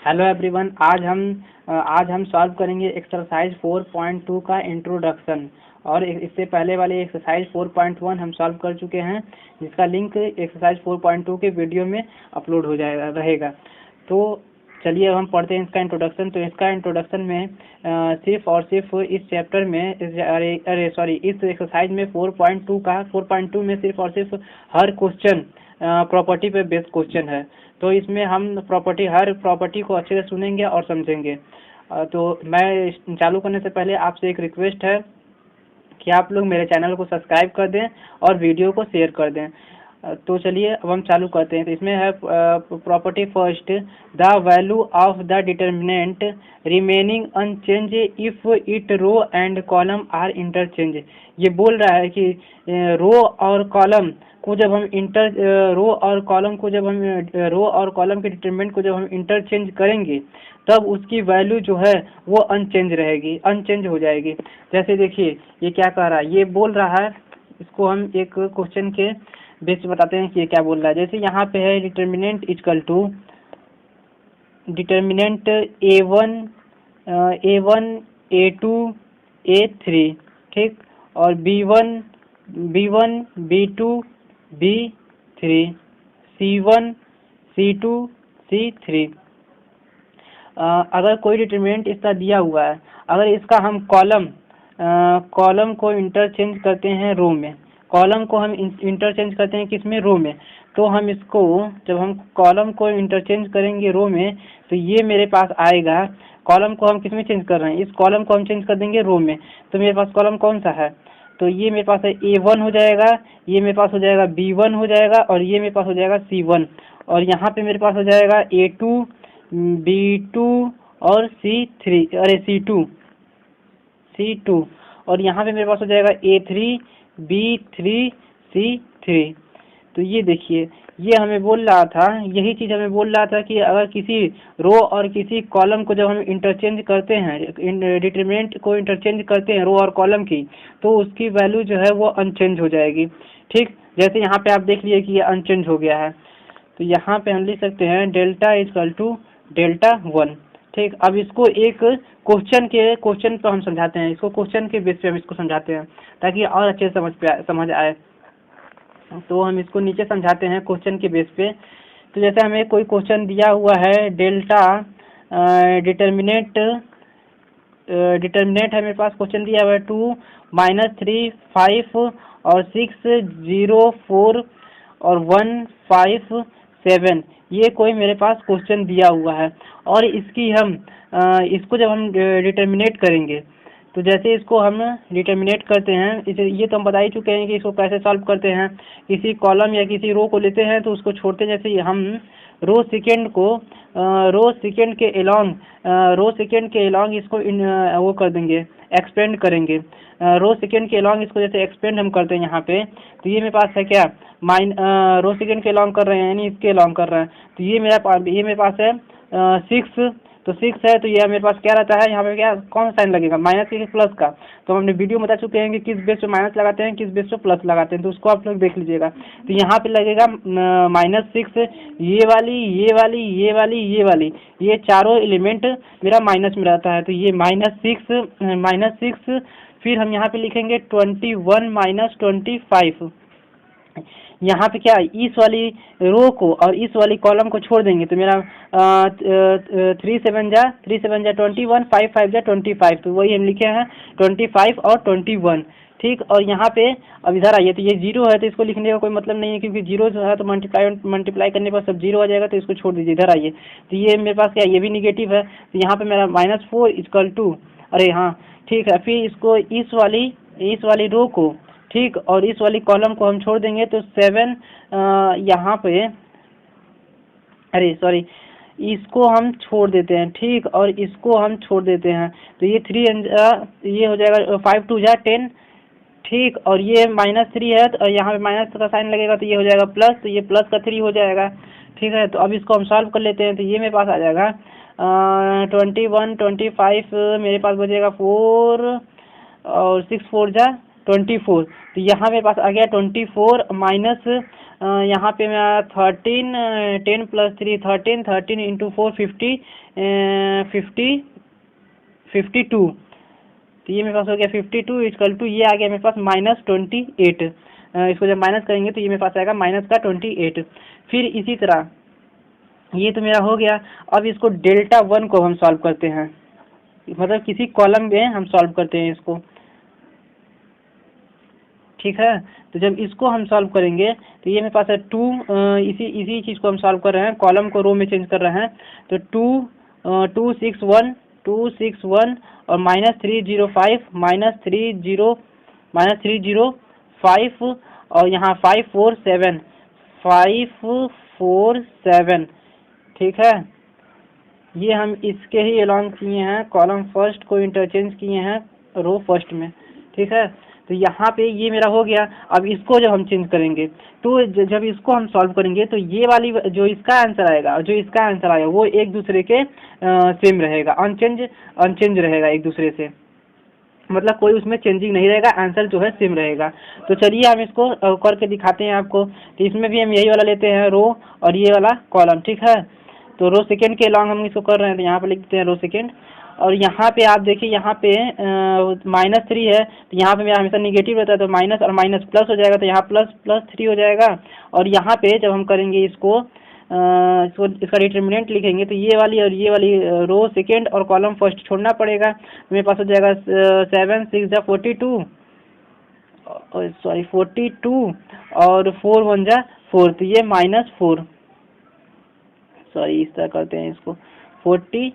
Hello everyone. आज हम solve करेंगे एक्सरसाइज 4.2 का इंट्रोडक्शन। और इससे पहले वाले एक्सरसाइज 4.1 हम सॉल्व कर चुके हैं, जिसका लिंक एक्सरसाइज 4.2 के वीडियो में अपलोड हो जाएगा रहेगा। तो चलिए अब हम पढ़ते हैं इसका इंट्रोडक्शन। तो इसका इंट्रोडक्शन में सिर्फ और सिर्फ इस चैप्टर में इस एक्सरसाइज में 4.2 में सिर्फ और सिर्फ हर क्वेश्चन प्रॉपर्टी पे बेस्ड क्वेश्चन है। तो इसमें हम हर प्रॉपर्टी को अच्छे से सुनेंगे और समझेंगे। तो मैं चालू करने से पहले आपसे एक रिक्वेस्ट है कि आप लोग मेरे चैनल को सब्सक्राइब कर दें और वीडियो को शेयर कर दें। तो चलिए अब हम चालू करते हैं। तो इसमें है property first, the value of the determinant remaining unchanged if it row and column are interchange. ये बोल रहा है कि रो और कॉलम को जब हम रो और कॉलम के डिटरमिनेंट को जब हम इंटरचेंज करेंगे तब उसकी वैल्यू जो है वो अनचेंज हो जाएगी। जैसे देखिए ये क्या कह रहा है, ये बोल रहा है, इसको हम एक क्वेश्चन के बेस पे बताते हैं कि ये क्या बोल रहा है। जैसे यहाँ पे है determinant equal to determinant A1 A2 A3, ठीक, और B1 B2 B3 C1 C2 C3। अगर कोई डिटर्मिनेंट इसका दिया हुआ है, अगर इसका हम कॉलम को इंटरचेंज करते हैं रो में, कॉलम को हम इंटरचेंज करते हैं किस में, रो में, तो हम इसको जब हम कॉलम को इंटरचेंज करेंगे रो में तो ये मेरे पास आएगा। कॉलम को हम किस में चेंज कर रहे हैं, इस कॉलम को हम चेंज कर देंगे रो में। तो मेरे पास कॉलम कौन सा है, तो ये मेरे पास है A1 हो जाएगा, ये मेरे पास हो जाएगा B1 हो जाएगा, और ये मेरे पास हो जाएगा C1, और यहाँ पे मेरे पास हो जाएगा A2 B2 और C2, और यहाँ पे मेरे पास हो जाएगा A3 B3 C3। तो ये देखिए, ये हमें बोल रहा था, यही चीज़ हमें बोल रहा था कि अगर किसी रो और किसी कॉलम को जब हम इंटरचेंज करते हैं, डिटरमिनेंट को इंटरचेंज करते हैं रो और कॉलम की, तो उसकी वैल्यू जो है वो अनचेंज हो जाएगी। ठीक, जैसे यहाँ पे आप देख लिए कि ये अनचेंज हो गया है। तो यहाँ पे हम लिख सकते हैं डेल्टा इक्वल टू डेल्टा 1। ठीक, अब इसको एक क्वेश्चन पे हम समझाते हैं, इसको क्वेश्चन के बेस पे हम इसको समझाते हैं ताकि और अच्छे से समझ आए। तो हम इसको नीचे समझाते हैं क्वेश्चन के बेस पे। तो जैसे हमें कोई क्वेश्चन दिया हुआ है, डेल्टा डिटर्मिनेंट है मेरे पास, क्वेश्चन दिया हुआ है 2 -3 5 और 6 0 4 और 1 5 7। ये कोई मेरे पास क्वेश्चन दिया हुआ है, और इसको जब हम डिटर्मिनेट करेंगे, तो जैसे इसको हम डिटर्मिनेट करते हैं, ये तो हम बता ही चुके हैं कि इसको कैसे सॉल्व करते हैं। किसी कॉलम या किसी रो को लेते हैं तो उसको छोड़ते, जैसे हम रो सेकेंड के एलॉन्ग इसको वो कर देंगे, एक्सपेंड करेंगे। रो सेकेंड के एलॉन्ग इसको जैसे एक्सपेंड हम करते हैं यहाँ पे, तो ये मेरे पास है क्या, रो सेकेंड के एलॉन्ग कर रहे हैं, यानी इसके एलॉन्ग कर रहे हैं। तो ये मेरे पास है 6। तो 6 है, तो ये मेरे पास क्या रहता है, यहाँ पे क्या कौन सा साइन लगेगा, माइनस के प्लस का। तो हमने वीडियो में बता चुके हैं कि किस बेस पे माइनस लगाते हैं, किस बेस पे प्लस लगाते हैं, तो उसको आप लोग देख लीजिएगा। तो यहाँ पे लगेगा -6, ये वाली, ये चारों एलिमेंट मेरा माइनस में रहता है। तो ये -6, फिर हम यहाँ पे लिखेंगे 21 - 25। यहाँ पे क्या, इस वाली रो को और इस वाली कॉलम को छोड़ देंगे तो मेरा 3 7 जा 21, 5 5 जा 25। तो वही हम लिखे हैं 25 और 21। ठीक, और यहाँ पे अब इधर आइए, तो ये 0 है तो इसको लिखने का कोई मतलब नहीं है, क्योंकि 0 जो है तो मल्टीप्लाई करने पर सब 0 आ जाएगा, तो इसको छोड़ दीजिए। इधर आइए, तो ये मेरे पास क्या, ये भी निगेटिव है, तो यहाँ पे मेरा -4 इक्वल टू, अरे हाँ ठीक है, फिर इसको इस वाली रो को, ठीक, और इस वाली कॉलम को हम छोड़ देंगे तो 7 यहाँ पे, अरे सॉरी, इसको हम छोड़ देते हैं, ठीक, और इसको हम छोड़ देते हैं। तो ये 3 ये हो जाएगा 5 2 जा 10, ठीक, और ये -3 है तो यहाँ पे माइनस का साइन लगेगा, तो ये हो जाएगा प्लस, तो ये प्लस का 3 हो जाएगा। ठीक है, तो अब इसको हम सॉल्व कर लेते हैं। तो ये मेरे पास आ जाएगा 21 25, मेरे पास बचेगा 4 और 6 4 जा 24। तो यहाँ मेरे पास आ गया 24 माइनस यहाँ पे मेरा 13, 10 प्लस 3 13, 13 इंटू 4 50, 52। तो ये मेरे पास हो गया 52 इक्वल टू ये आ गया मेरे पास -28। इसको जब माइनस करेंगे तो ये मेरे पास आएगा माइनस का 28। फिर इसी तरह ये तो मेरा हो गया। अब इसको डेल्टा 1 को हम सॉल्व करते हैं, मतलब किसी कॉलम में हम सॉल्व करते हैं इसको, ठीक है। तो जब इसको हम सॉल्व करेंगे तो ये मेरे पास है 2, इसी चीज़ को हम सॉल्व कर रहे हैं, कॉलम को रो में चेंज कर रहे हैं। तो 2 और -305 -305 और यहाँ 547, ठीक है। ये हम इसके ही अलॉन्ग किए हैं, कॉलम फर्स्ट को इंटरचेंज किए हैं रो फर्स्ट में, ठीक है। तो यहाँ पे ये मेरा हो गया। अब इसको जब हम चेंज करेंगे तो जब इसको हम सॉल्व करेंगे तो ये वाली जो इसका आंसर आएगा जो इसका आंसर आएगा वो एक दूसरे के सेम रहेगा, अनचेंज रहेगा एक दूसरे से, मतलब कोई उसमें चेंजिंग नहीं रहेगा, आंसर जो है सेम रहेगा। तो चलिए हम इसको करके दिखाते हैं आपको। तो इसमें भी हम यही वाला लेते हैं रो और ये वाला कॉलम, ठीक है। तो रो सेकेंड के लॉन्ग हम इसको कर रहे हैं, तो यहाँ पे लिख देते हैं रो सेकेंड। और यहाँ पे आप देखिए यहाँ पे -3 है, तो यहाँ पे मेरा हमेशा निगेटिव रहता है, तो माइनस और माइनस प्लस हो जाएगा, तो यहाँ +3 हो जाएगा। और यहाँ पे जब हम करेंगे इसको इसका डिटर्मिनेंट लिखेंगे तो ये वाली और ये वाली रो सेकेंड और कॉलम फर्स्ट छोड़ना पड़ेगा। मेरे पास हो जाएगा 7 6 जा 42, सॉरी 42 और 4 1 जा 4, तो ये -4, सॉरी इस तरह करते हैं इसको 42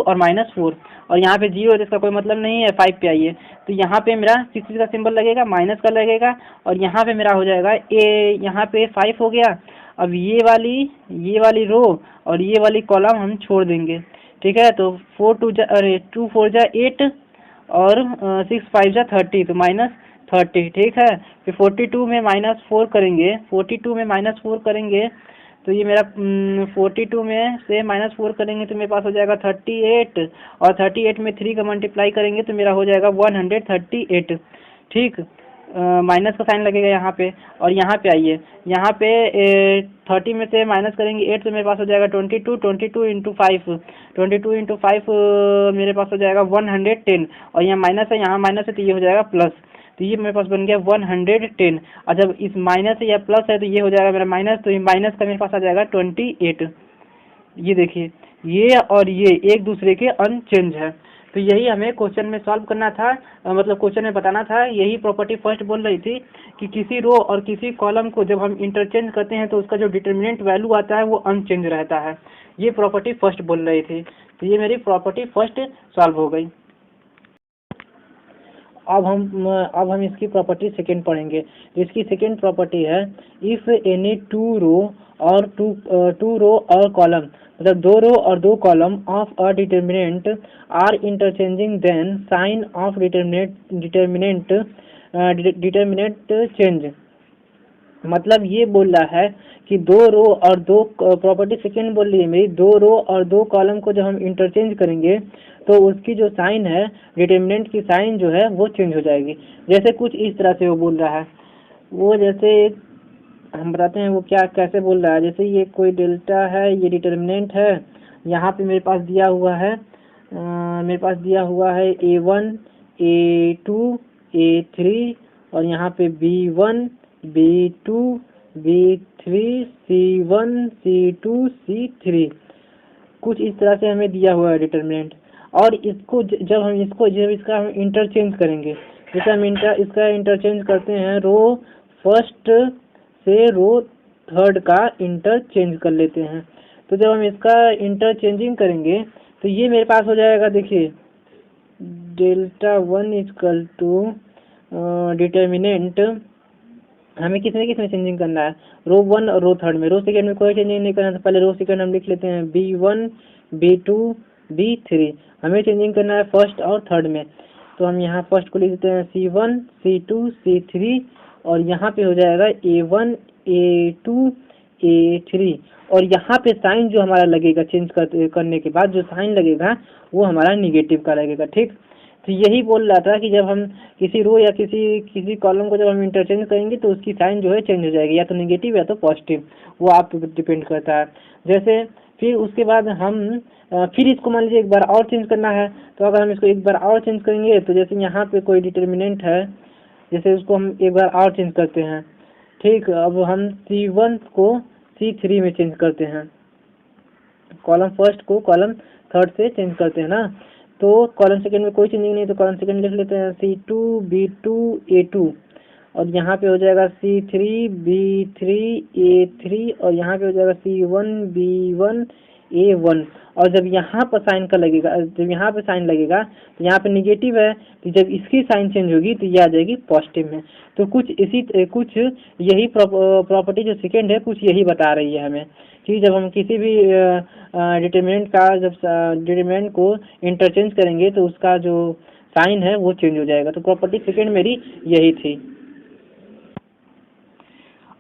और -4, और यहाँ पे 0 है तो इसका कोई मतलब नहीं है, 5 पे आइए। तो यहाँ पे मेरा 6 का सिंबल लगेगा, माइनस का लगेगा, और यहाँ पे मेरा हो जाएगा यहाँ पे 5 हो गया। अब ये वाली रो और ये वाली कॉलम हम छोड़ देंगे, ठीक है। तो 2 4 जा 8 और 6 5 जा 30, तो -30, ठीक है। फिर 42 में -4 करेंगे, 42 में -4 करेंगे तो ये मेरा 42 में से -4 करेंगे तो मेरे पास हो जाएगा 38, और 38 में 3 का मल्टीप्लाई करेंगे तो मेरा हो जाएगा 138, ठीक। माइनस का साइन लगेगा यहाँ पे, और यहाँ पे आइए, यहाँ पे 30 में से माइनस करेंगे 8 तो मेरे पास हो जाएगा 22 इंटू 5, 22 इंटू 5 मेरे पास हो जाएगा 110, और यहाँ माइनस है यहाँ माइनस है तो ये हो जाएगा प्लस, तो ये मेरे पास बन गया 110। और जब इस माइनस है या प्लस है तो ये हो जाएगा मेरा माइनस, तो ये माइनस का मेरे पास आ जाएगा 28। ये देखिए ये और ये एक दूसरे के अनचेंज है। तो यही हमें क्वेश्चन में सॉल्व करना था, मतलब क्वेश्चन में बताना था। यही प्रॉपर्टी फर्स्ट बोल रही थी कि किसी रो और किसी कॉलम को जब हम इंटरचेंज करते हैं तो उसका जो डिटर्मिनेंट वैल्यू आता है वो अनचेंज रहता है। ये प्रॉपर्टी फर्स्ट बोल रही थी। तो ये मेरी प्रॉपर्टी फर्स्ट सॉल्व हो गई। अब हम इसकी प्रॉपर्टी सेकेंड पढ़ेंगे। इसकी सेकेंड प्रॉपर्टी है इफ एनी टू रो और कॉलम, मतलब 2 रो और 2 column of a determinant are interchanging then sign of determinant change. मतलब ये बोल रहा है कि 2 रो और 2 प्रॉपर्टी सेकेंड बोल रही है मेरी, 2 रो और 2 कॉलम को जब हम इंटरचेंज करेंगे तो उसकी जो साइन है, डिटर्मिनेंट की साइन जो है वो चेंज हो जाएगी। जैसे कुछ इस तरह से वो बोल रहा है, वो जैसे हम बताते हैं वो क्या कैसे बोल रहा है। जैसे ये कोई डेल्टा है, ये डिटर्मिनेंट है, यहाँ पे मेरे पास दिया हुआ है A1 A2 A3, और यहाँ पे B1 B2 B3 C1 C2 C3, कुछ इस तरह से हमें दिया हुआ है डिटर्मिनेंट। और इसको जब इसका हम इंटरचेंज करेंगे, जैसे हम इसका इंटरचेंज करते हैं, रो फर्स्ट से रो थर्ड का इंटरचेंज कर लेते हैं। तो जब हम इसका इंटरचेंजिंग करेंगे तो ये मेरे पास हो जाएगा, देखिए डेल्टा 1 इक्वल टू डिटर्मिनेंट, हमें किस में चेंजिंग करना है, रो 1 और रो थर्ड में। रो सेकेंड में कोई चेंजिंग नहीं करना, तो पहले रो सेकेंड हम लिख लेते हैं B1 B2 B3, हमें चेंजिंग करना है फर्स्ट और थर्ड में। तो हम यहाँ फर्स्ट को लिख देते हैं C1 C2 C3, और यहाँ पे हो जाएगा A1 A2 A3, और यहाँ पे साइन जो हमारा लगेगा चेंज करने के बाद जो साइन लगेगा वो हमारा निगेटिव का लगेगा, ठीक। तो यही बोल रहा था कि जब हम किसी रो या किसी किसी कॉलम को जब हम इंटरचेंज करेंगे तो उसकी साइन जो है चेंज हो जाएगी, या तो नेगेटिव या तो पॉजिटिव, वो आप पे डिपेंड करता है। जैसे फिर उसके बाद हम फिर इसको मान लीजिए एक बार और चेंज करना है, तो अगर हम इसको एक बार और चेंज करेंगे तो जैसे यहाँ पे कोई डिटर्मिनेंट है, जैसे उसको हम एक बार और चेंज करते हैं। ठीक, अब हम C1 को C3 में चेंज करते हैं, कॉलम फर्स्ट को कॉलम थर्ड से चेंज करते हैं ना। तो कॉलम सेकंड में कोई चेंजिंग नहीं, तो कॉलम सेकंड लिख लेते हैं C2 B2 A2, और यहाँ पे हो जाएगा C3 B3 A3, और यहाँ पे हो जाएगा C1 B1 A1। और जब यहाँ पर साइन का लगेगा, जब यहाँ पे साइन लगेगा तो यहाँ पे निगेटिव है, तो जब इसकी साइन चेंज होगी तो ये आ जाएगी पॉजिटिव में। तो कुछ यही प्रॉपर्टी जो सेकेंड है कुछ यही बता रही है हमें कि जब हम किसी भी डिटरमिनेंट का जब डिटरमिनेंट को इंटरचेंज करेंगे तो उसका जो साइन है वो चेंज हो जाएगा। तो प्रॉपर्टी सेकेंड मेरी यही थी।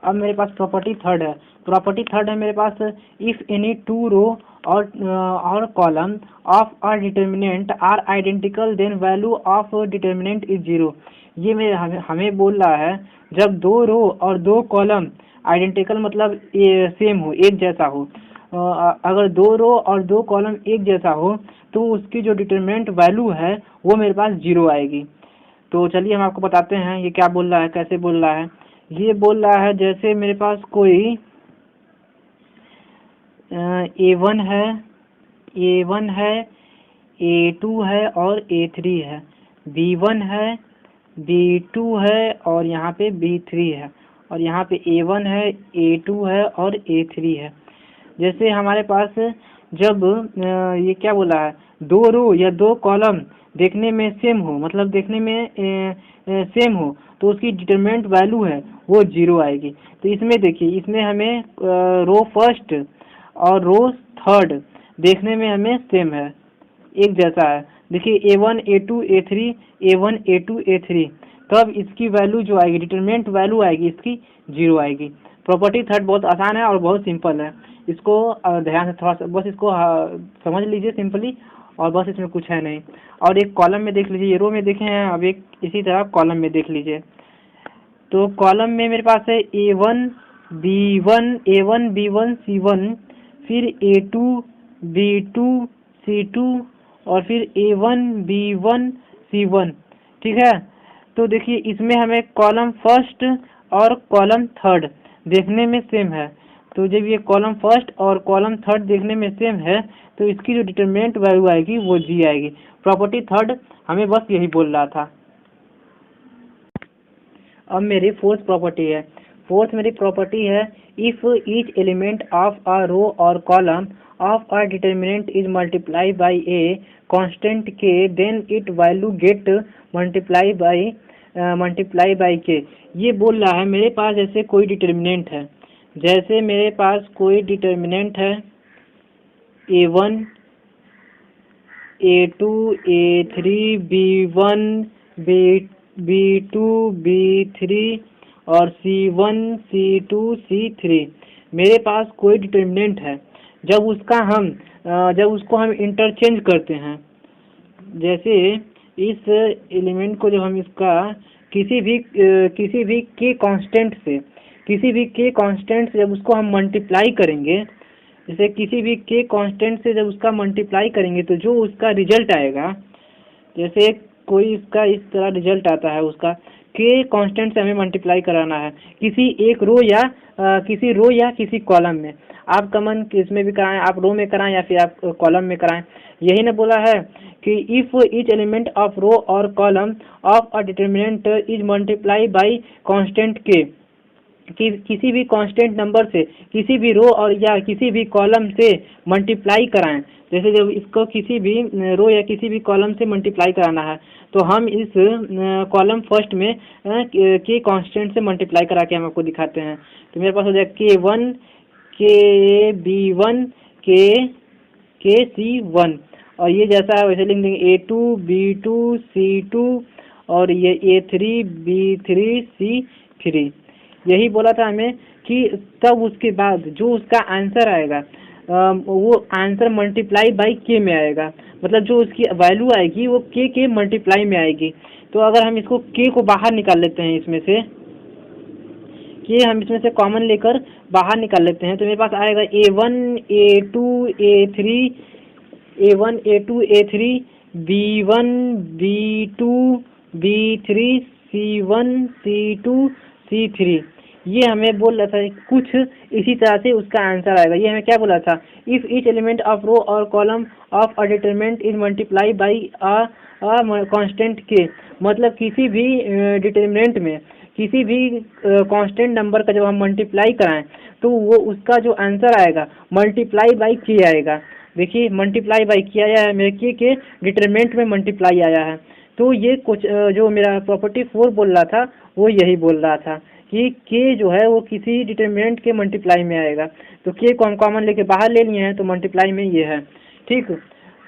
अब मेरे पास प्रॉपर्टी थर्ड है। प्रॉपर्टी थर्ड है मेरे पास, इफ एनी टू रो और column of a determinant are identical then value of determinant is zero. ये मेरे हमें बोल रहा है जब दो रो और दो कॉलम आइडेंटिकल मतलब सेम हो, एक जैसा हो, अगर दो रो और दो कॉलम एक जैसा हो तो उसकी जो डिटर्मिनेंट वैल्यू है वो मेरे पास जीरो आएगी। तो चलिए हम आपको बताते हैं ये क्या बोल रहा है, कैसे बोल रहा है। ये बोल रहा है जैसे मेरे पास कोई A1 है A2 है और A3 है, B1 है B2 है और यहाँ पे B3 है, और यहाँ पे A1 है A2 है और A3 है। जैसे हमारे पास जब ये क्या बोला है, दो रो या दो कॉलम देखने में सेम हो, मतलब देखने में सेम हो, तो उसकी डिटरमिनेंट वैल्यू है वो जीरो आएगी। तो इसमें देखिए, इसमें हमें रो फर्स्ट और रो थर्ड देखने में हमें सेम है, एक जैसा है। देखिए A1 A2 A3 A1 A2 A3, तब इसकी वैल्यू जो आएगी, डिटरमिनेंट वैल्यू आएगी इसकी जीरो आएगी। प्रॉपर्टी थर्ड बहुत आसान है और बहुत सिंपल है, इसको ध्यान से थोड़ा सा बस इसको समझ लीजिए सिंपली, और बस इसमें कुछ है नहीं। और एक कॉलम में देख लीजिए, ये रो में देखे हैं, अब एक इसी तरह कॉलम में देख लीजिए। तो कॉलम में मेरे पास है A1 B1 C1, फिर A2 B2 C2, और फिर A1 B1 C1। ठीक है, तो देखिए इसमें हमें कॉलम फर्स्ट और कॉलम थर्ड देखने में सेम है, तो जब ये कॉलम फर्स्ट और कॉलम थर्ड देखने में सेम है तो इसकी जो डिटरमिनेंट वैल्यू आएगी वो जी आएगी। प्रॉपर्टी थर्ड हमें बस यही बोल रहा था। अब मेरी फोर्थ प्रॉपर्टी है। फोर्थ मेरी प्रॉपर्टी है, if each element of a row और column of a determinant is multiply by a constant K then it value get multiply by K. ये बोल रहा है मेरे पास जैसे कोई डिटर्मिनेंट है, जैसे मेरे पास कोई डिटर्मिनेंट है A1 A2 A3 B1 B2 B3 और C1 C2 C3, मेरे पास कोई डिटर्मिनेंट है। जब उसको हम इंटरचेंज करते हैं, जैसे इस एलिमेंट को जब हम इसका किसी भी के कांस्टेंट से जब उसको हम मल्टीप्लाई करेंगे, जैसे किसी भी के कांस्टेंट से जब उसका मल्टीप्लाई करेंगे तो जो उसका रिजल्ट आएगा, जैसे कोई इसका इस तरह रिजल्ट आता है, उसका के कांस्टेंट से हमें मल्टीप्लाई कराना है किसी एक रो या किसी कॉलम में। आप कमन किसमें भी कराएं, आप रो में कराएं या फिर आप कॉलम में कराएं। यही ने बोला है कि इफ ईच एलिमेंट ऑफ रो और column of a determinant is multiply by constant के, कि किसी भी कांस्टेंट नंबर से किसी भी रो और या किसी भी कॉलम से मल्टीप्लाई कराएं। जैसे जब इसको किसी भी रो या किसी भी कॉलम से मल्टीप्लाई कराना है तो हम इस कॉलम फर्स्ट में के कांस्टेंट से मल्टीप्लाई करा के हम आपको दिखाते हैं। तो मेरे पास हो जाएगा K1 के B1 के C1, और ये जैसा है वैसे लिख देंगे A2 B2 C2 और ये A3 B3 C3। यही बोला था हमें कि तब उसके बाद जो उसका आंसर आएगा वो आंसर मल्टीप्लाई बाई के में आएगा, मतलब जो उसकी वैल्यू आएगी वो के मल्टीप्लाई में आएगी। तो अगर हम इसको के को बाहर निकाल लेते हैं, इसमें से के हम इसमें से कॉमन लेकर बाहर निकाल लेते हैं, तो मेरे पास आएगा A1 A2 A3 A1 A2 A3 B1 B2 B3 C1 C2 C3। ये हमें बोल रहा था कुछ इसी तरह से उसका आंसर आएगा। ये हमें क्या बोला था, इफ ईच एलिमेंट ऑफ रो और column of a determinant is multiply by a constant के, मतलब किसी भी डिटरमिनेंट में किसी भी कांस्टेंट नंबर का जब हम मल्टीप्लाई कराएं तो वो उसका जो आंसर आएगा मल्टीप्लाई बाई के आएगा। देखिए मल्टीप्लाई बाई किया आया है, मेरे के डिटरमिनेंट में मल्टीप्लाई आया है। तो ये कुछ जो मेरा प्रॉपर्टी 4 बोल रहा था वो यही बोल रहा था कि के जो है वो किसी डिटरमिनेंट के मल्टीप्लाई में आएगा। तो के को हम कॉमन लेके बाहर ले लिए हैं, तो मल्टीप्लाई में ये है। ठीक,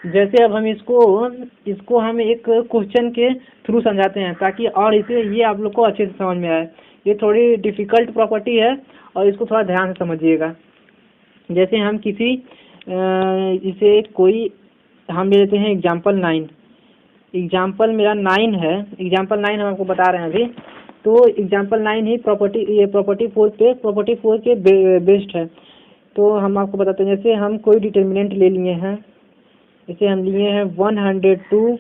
जैसे अब हम इसको हम एक क्वेश्चन के थ्रू समझाते हैं ताकि और इसे ये आप लोग को अच्छे से समझ में आए। ये थोड़ी डिफ़िकल्ट प्रॉपर्टी है और इसको थोड़ा ध्यान से समझिएगा। जैसे हम किसी इसे कोई हम ले लेते हैं एग्जाम्पल 9। एग्जाम्पल मेरा 9 है, एग्जाम्पल 9 हम आपको बता रहे हैं अभी। तो एग्जाम्पल 9 ही प्रॉपर्टी 4 के बेस्ड है। तो हम आपको बताते हैं, जैसे हम कोई डिटर्मिनेंट ले लिए हैं, जैसे हम लिए हैं 102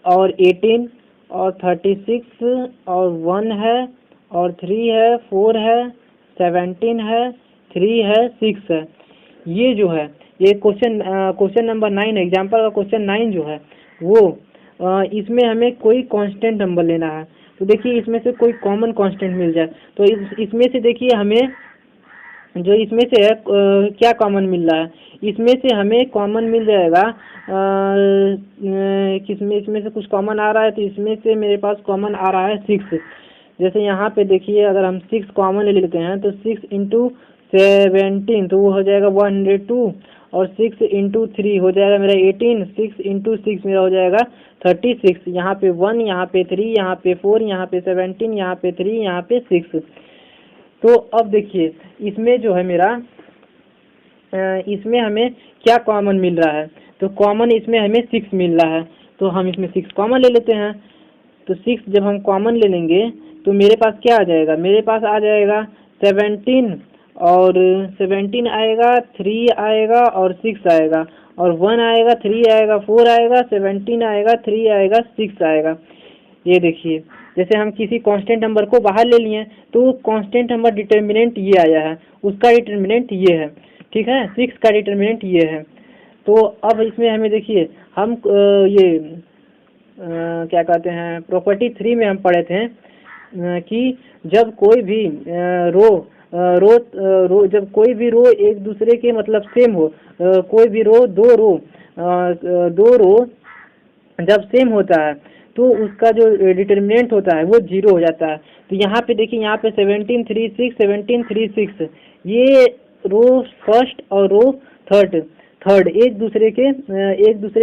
और 18 और 36 और 1 है और 3 है, 4 है, 17 है, 3 है, 6 है। ये जो है ये क्वेश्चन नंबर 9 एग्जाम्पल का क्वेश्चन 9 जो है वो इसमें हमें कोई कांस्टेंट नंबर लेना है। तो देखिए इसमें से कोई कॉमन कांस्टेंट मिल जाए, तो इसमें से देखिए हमें जो इसमें से है क्या कॉमन मिल रहा है, इसमें से हमें कॉमन मिल जाएगा किसमें इसमें से कुछ कॉमन आ रहा है, तो इसमें से मेरे पास कॉमन आ रहा है 6। जैसे यहाँ पे देखिए अगर हम 6 कॉमन ले लेते हैं तो 6 इंटू 17 तो वो हो जाएगा 102 और 6 इंटू 3 हो जाएगा मेरा 18, 6 इंटू 6 मेरा हो जाएगा 36। यहाँ पे 1, यहाँ पे 3, यहाँ पे 4, यहाँ पे 17, यहाँ पे 3, यहाँ पे 6। तो अब देखिए इसमें जो है मेरा इसमें हमें क्या कॉमन मिल रहा है, तो कॉमन इसमें हमें 6 मिल रहा है, तो हम इसमें 6 कॉमन ले लेते हैं। तो 6 जब हम कॉमन ले लेंगे तो मेरे पास क्या आ जाएगा, मेरे पास आ जाएगा 17 और 17 आएगा, 3 आएगा और 6 आएगा और 1 आएगा, 3 आएगा, 4 आएगा, 17 आएगा, 3 आएगा, 6 आएगा। ये देखिए जैसे हम किसी कांस्टेंट नंबर को बाहर ले लिए तो कांस्टेंट नंबर डिटर्मिनेंट ये आया है, उसका डिटर्मिनेंट ये है। ठीक है, 6 का डिटर्मिनेंट ये है। तो अब इसमें हमें देखिए हम ये क्या कहते हैं प्रॉपर्टी 3 में हम पढ़े थे कि जब कोई भी रो जब कोई भी रो एक दूसरे के मतलब सेम हो, कोई भी दो रो जब सेम होता है तो उसका जो डिटर्मिनेंट होता है वो 0 हो जाता है। तो यहाँ पे देखिए यहाँ पे 17 3 6 17 3 6 ये रो फर्स्ट और रो थर्ड एक दूसरे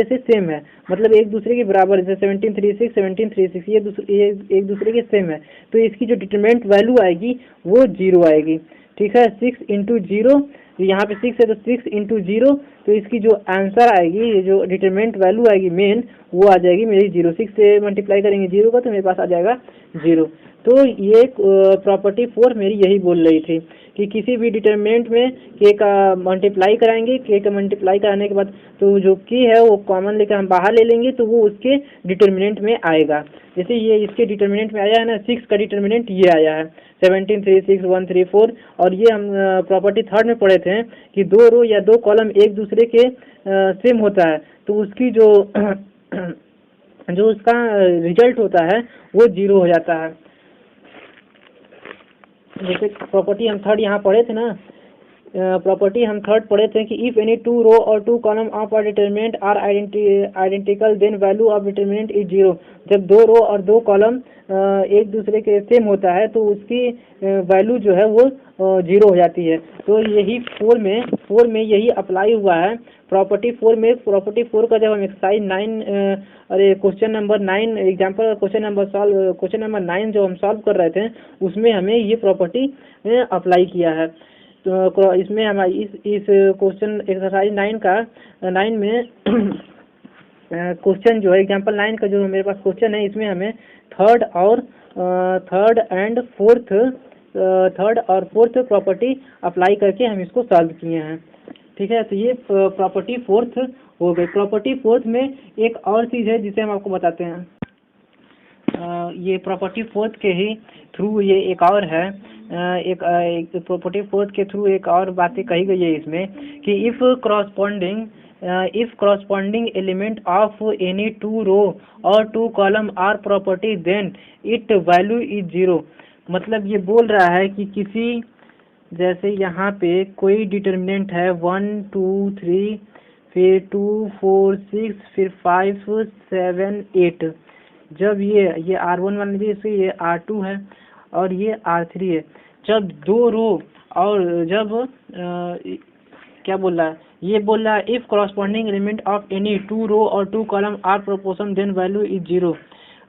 से सेम है, मतलब एक दूसरे के बराबर है। 17 3 6 17 3 6 ये एक दूसरे के सेम है, तो इसकी जो डिटरमिनेंट वैल्यू आएगी वो 0 आएगी। ठीक है, 6 इंटू 0, यहाँ पे 6 है तो 6 इंटू 0, तो इसकी जो आंसर आएगी जो डिटरमिनेंट वैल्यू आएगी मेन वो आ जाएगी मेरी 0। 6 से मल्टीप्लाई करेंगे 0 का तो मेरे पास आ जाएगा 0। तो ये प्रॉपर्टी 4 मेरी यही बोल रही थी कि किसी भी डिटरमिनेंट में के का मल्टीप्लाई कराएंगे, के का मल्टीप्लाई कराने के बाद तो जो की है वो कॉमन लेकर हम बाहर ले लेंगे तो वो उसके डिटरमिनेंट में आएगा। जैसे ये इसके डिटरमिनेंट में आया है ना, 6 का डिटरमिनेंट ये आया है 17 3 6 1 3 4। और ये हम प्रॉपर्टी 3 में पढ़े थे कि दो रो या दो कॉलम एक दूसरे के सेम होता है तो उसकी जो जो उसका रिजल्ट होता है वो 0 हो जाता है। जैसे प्रॉपर्टी हम 3 यहाँ पढ़े थे ना, प्रॉपर्टी हम 3 पढ़े थे कि इफ एनी 2 रो और 2 column of a determinant are identical then value of determinant is 0। जब 2 रो और 2 कॉलम एक दूसरे के सेम होता है तो उसकी वैल्यू जो है वो 0 हो जाती है। तो यही 4 में यही अप्लाई हुआ है प्रॉपर्टी 4 में। प्रॉपर्टी 4 का जब हम exercise 9 question number 9 example question number 9 जो हम सॉल्व कर रहे थे उसमें हमें ये प्रॉपर्टी अप्लाई किया है। तो इसमें हमारी इस क्वेश्चन एक्सरसाइज 9 में क्वेश्चन जो है एग्जाम्पल 9 का जो मेरे पास क्वेश्चन है, इसमें हमें थर्ड और फोर्थ प्रॉपर्टी अप्लाई करके हम इसको सॉल्व किए हैं। ठीक है, तो ये प्रॉपर्टी फोर्थ हो गई। प्रॉपर्टी फोर्थ में एक और चीज़ है जिसे हम आपको बताते हैं। ये प्रॉपर्टी फोर्थ के ही थ्रू ये एक और है, एक प्रॉपर्टी फोर्थ के थ्रू एक और बातें कही गई है इसमें कि if corresponding element of any two row or two column are property then its value is 0। मतलब ये बोल रहा है कि किसी, जैसे यहाँ पे कोई डिटर्मिनेंट है 1 2 3 फिर 2 4 6 फिर 5 7 8, जब ये R1 मान लीजिए, इससे ये R2 है और ये R3 है, जब दो रो और जब क्या बोल रहा है, ये बोल रहा है if corresponding element of any two row और two column are proportion then value is 0।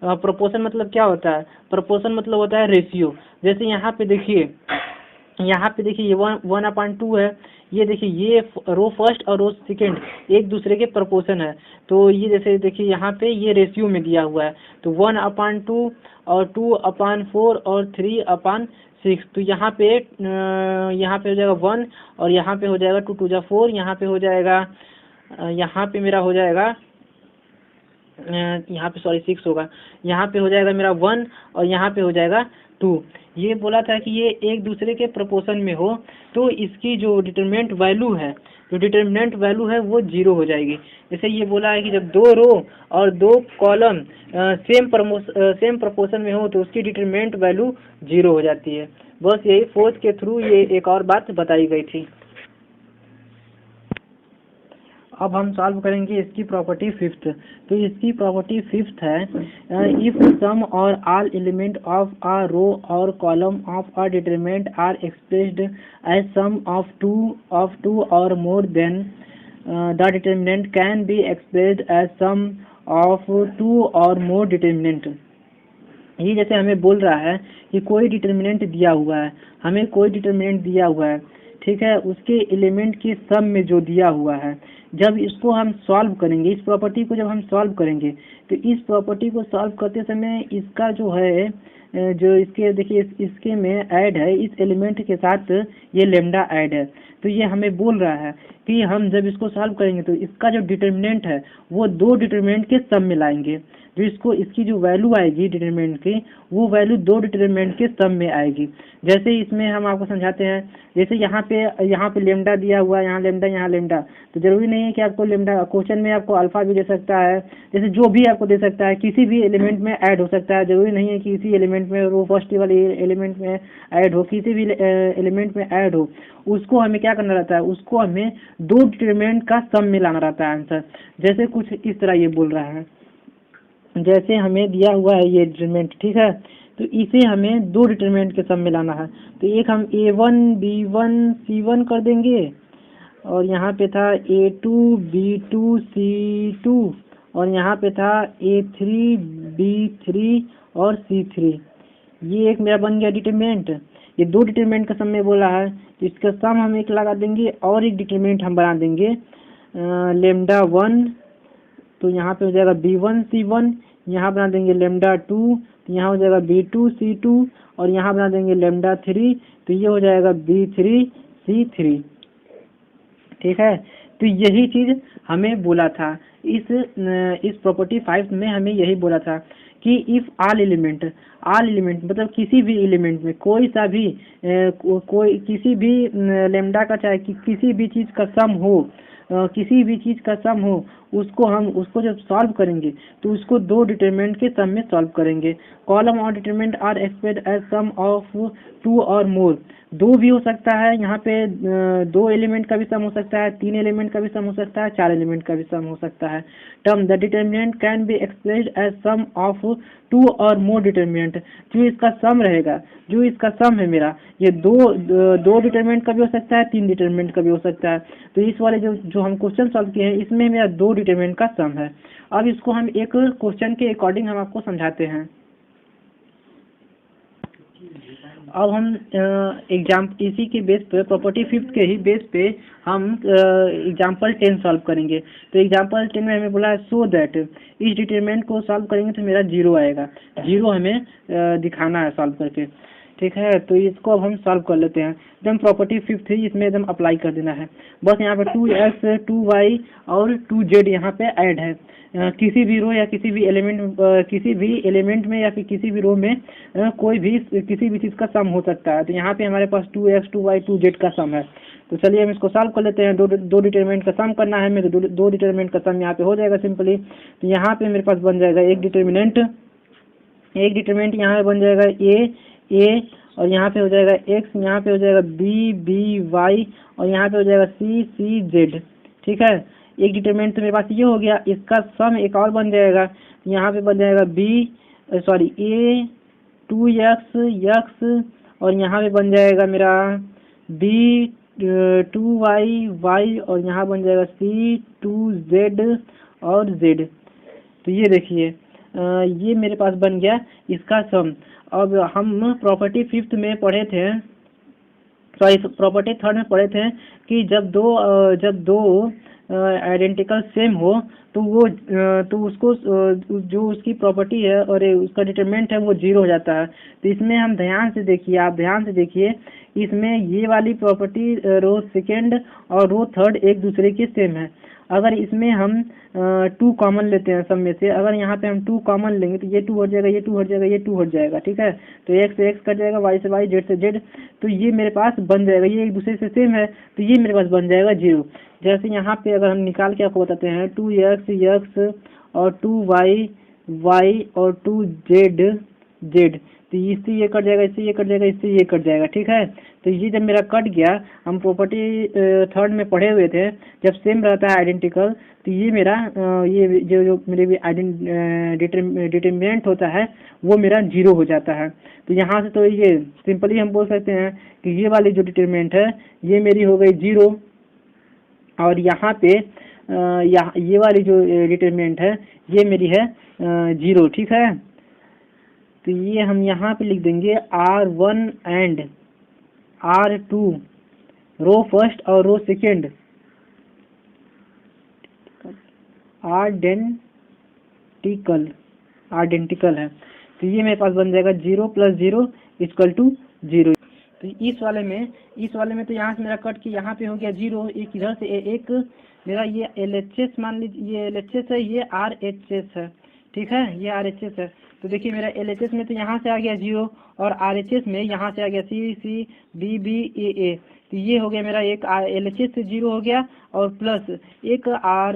Proportion मतलब क्या होता है? प्रोपोर्शन मतलब होता है रेशियो। जैसे यहाँ पे देखिए ये 1/2 है, ये देखिए ये रो फर्स्ट और रो सेकेंड एक दूसरे के प्रोपोर्शन है। तो ये जैसे देखिए यहाँ पे ये रेशियो में दिया हुआ है, तो 1/2 और 2/4 और 3/6। तो यहाँ पे हो जाएगा 1 और यहाँ पे हो जाएगा 2 2 जा 4, यहाँ पे हो जाएगा, यहाँ पे मेरा हो जाएगा, यहाँ पे 6 होगा, यहाँ पे हो जाएगा मेरा 1 और यहाँ पे हो जाएगा 2। ये बोला था कि ये एक दूसरे के प्रोपोर्शन में हो तो इसकी जो डिटरमिनेंट वैल्यू है वो 0 हो जाएगी। जैसे ये बोला है कि जब दो रो और दो कॉलम सेम प्रोपोर्शन में हो तो उसकी डिटरमिनेंट वैल्यू 0 हो जाती है। बस यही फोर्थ के थ्रू ये एक और बात बताई गई थी। अब हम सॉल्व करेंगे इसकी प्रॉपर्टी फिफ्थ। तो इसकी प्रॉपर्टी फिफ्थ है, इफ सम और all element of a row और column of a determinant are expressed as sum of two और more then the determinant can be expressed as sum of two और more determinant. ये जैसे हमें बोल रहा है कि कोई डिटरमिनेंट दिया हुआ है, हमें कोई डिटरमिनेंट दिया हुआ है, ठीक है, उसके एलिमेंट की सम में जो दिया हुआ है, जब इसको हम सॉल्व करेंगे, इस प्रॉपर्टी को जब हम सॉल्व करेंगे तो इस प्रॉपर्टी को सॉल्व करते समय इसका जो है जो इसके देखिए इसके में ऐड है, इस एलिमेंट के साथ ये लेमडा ऐड है। तो ये हमें बोल रहा है कि हम जब इसको सॉल्व करेंगे तो इसका जो डिटरमिनेंट है वो दो डिटरमिनेंट के सम में लाएंगे। जो इसकी जो वैल्यू आएगी डिटरमिनेंट की, वो वैल्यू दो डिटरमिनेंट के सम में आएगी। जैसे इसमें हम आपको समझाते हैं, जैसे यहाँ पे लेमडा दिया हुआ है, यहाँ लेमडा, तो जरूरी नहीं है कि आपको लेमडा, क्वेश्चन में आपको अल्फा भी दे सकता है, जैसे जो भी आपको दे सकता है, किसी भी एलिमेंट में ऐड हो सकता है। जरूरी नहीं है कि इसी एलिमेंट में रो फर्स्ट वाले एलिमेंट में ऐड हो, किसी भी एलिमेंट में ऐड हो, उसको हमें क्या करना रहता है, उसको हमें दो डिटरमिनेंट का सम में लाना रहता है आंसर। जैसे कुछ इस तरह ये बोल रहा है, जैसे हमें दिया हुआ है ये डिटरमिनेंट, ठीक है, तो इसे हमें दो डिटरमिनेंट के सम में लाना है। तो एक हम A1 B1 C1 कर देंगे और यहाँ पे था A2 B2 C2 और यहाँ पे था A3 B3 और C3। ये एक मेरा बन गया डिटरमिनेंट। ये दो डिटरमिनेंट का सम में बोला है, तो इसका सम हम एक लगा देंगे और एक डिटरमिनेंट हम बना देंगे लेमडा 1। तो यहाँ पे हो जाएगा B1 C1, यहाँ बना देंगे लेमडा 2, तो यहाँ हो जाएगा B2 C2 और यहाँ बना देंगे लेमडा 3, तो ये हो जाएगा B3 C3। ठीक है, तो यही चीज़ हमें बोला था इस प्रॉपर्टी 5 में, हमें यही बोला था कि इफ ऑल एलिमेंट मतलब किसी भी एलिमेंट में कोई सा भी किसी भी लेमडा का चाहे किसी भी चीज़ का सम हो, उसको जब सॉल्व करेंगे तो उसको दो डिटरमिनेंट के सम में सॉल्व करेंगे। कॉलम और determinant are expressed as sum of two और मोर। दो भी हो सकता है, यहाँ पे दो एलिमेंट का भी सम हो सकता है, तीन एलिमेंट का भी सम हो सकता है, चार एलिमेंट का भी सम हो सकता है। Term the determinant can be expressed as sum of two और मोर डिटरमिनेंट। जो इसका सम रहेगा, जो इसका सम है मेरा, ये दो डिटरमिनेंट का भी हो सकता है, तीन डिटरमिनेंट का भी हो सकता है। तो इस वाले जो हम क्वेश्चन सॉल्व किए हैं, इसमें मेरा दो डिटरमिनेंट का सम है। अब इसको हम एक क्वेश्चन के अकॉर्डिंग हम आपको समझाते हैं। अब हम इसी के बेस पे प्रॉपर्टी फिफ्थ के ही बेस पे हम एग्जाम्पल 10 सॉल्व करेंगे। तो एग्जाम्पल 10 में हमें बोला है सो दैट, इस डिटरमिनेंट को सॉल्व करेंगे तो मेरा 0 आएगा, 0 हमें दिखाना है सॉल्व करके, ठीक है। तो इसको अब हम सॉल्व कर लेते हैं। एकदम प्रॉपर्टी फिफ्थ थी, इसमें एकदम अप्लाई कर देना है। बस यहाँ पे 2x 2y और 2z यहाँ पे ऐड है। किसी भी रो या किसी भी एलिमेंट में या फिर किसी भी रो में कोई भी किसी भी चीज़ का सम हो सकता है। तो यहाँ पे हमारे पास 2x 2y 2z का सम है। तो चलिए हम इसको सॉल्व कर लेते हैं। दो डिटरमिनेंट का सम करना है हमें, तो दो डिटरमिनेंट का सम यहाँ पे हो जाएगा सिंपली। तो यहाँ पे मेरे पास बन जाएगा एक डिटरमिनेंट यहाँ पे बन जाएगा a और यहाँ पे हो जाएगा x, यहाँ पे हो जाएगा b y और यहाँ पे हो जाएगा c z, ठीक है। एक डिटरमिनेंट तो मेरे पास ये हो गया, इसका सम एक और बन जाएगा। यहाँ पे बन जाएगा a 2x और यहाँ पे बन जाएगा मेरा b 2y और यहाँ बन जाएगा c 2z और z। तो ये देखिए ये मेरे पास बन गया इसका सम। अब हम प्रॉपर्टी फिफ्थ में पढ़े थे, प्रॉपर्टी थर्ड में पढ़े थे कि जब दो आइडेंटिकल सेम हो तो वो तो उसको जो उसकी प्रॉपर्टी है और उसका डिटरमिनेंट है वो 0 हो जाता है। तो इसमें हम ध्यान से देखिए, इसमें ये वाली प्रॉपर्टी रो सेकेंड और रो थर्ड एक दूसरे के सेम है। अगर इसमें हम 2 कॉमन लेते हैं सब में से, अगर यहाँ पे हम 2 कॉमन लेंगे तो ये 2 हट जाएगा, ये 2 हट जाएगा, ये 2 हट जाएगा, ठीक है। तो x से x कट जाएगा, y से y, z से z। तो ये मेरे पास बन जाएगा, ये एक दूसरे से सेम है तो ये मेरे पास बन जाएगा 0। जैसे यहाँ पे अगर हम निकाल के आपको बताते हैं 2x और 2y और 2z, तो इससे ये कट जाएगा, इससे ये कट जाएगा, इससे ये कट जाएगा, ठीक है। तो ये जब मेरा कट गया, हम प्रॉपर्टी थर्ड में पढ़े हुए थे जब सेम रहता है आइडेंटिकल, तो ये मेरा ये जो मेरे भी डिटरमिनेंट होता है वो मेरा 0 हो जाता है। तो यहाँ से तो ये सिंपली हम बोल सकते हैं कि ये वाली जो डिटरमिनेंट है ये मेरी हो गई 0 और यहाँ पे ये वाली जो डिटरमिनेंट है ये मेरी है 0, ठीक है। तो ये हम यहाँ पे लिख देंगे R1 and R2 row first और रो सेकेंड आइडेंटिकल है। तो ये मेरे पास बन जाएगा 0 + 0 = 0। तो इस वाले में तो यहाँ से मेरा कट के यहाँ पे हो गया 0, एक इधर से एक मेरा ये LHS मान लीजिए, ये LHS है, ये RHS है, ठीक है, ये RHS है। तो देखिए मेरा LHS में तो यहाँ से आ गया 0 और RHS में यहाँ से आ गया C B A। तो ये हो गया मेरा एक LHS से 0 हो गया और प्लस एक R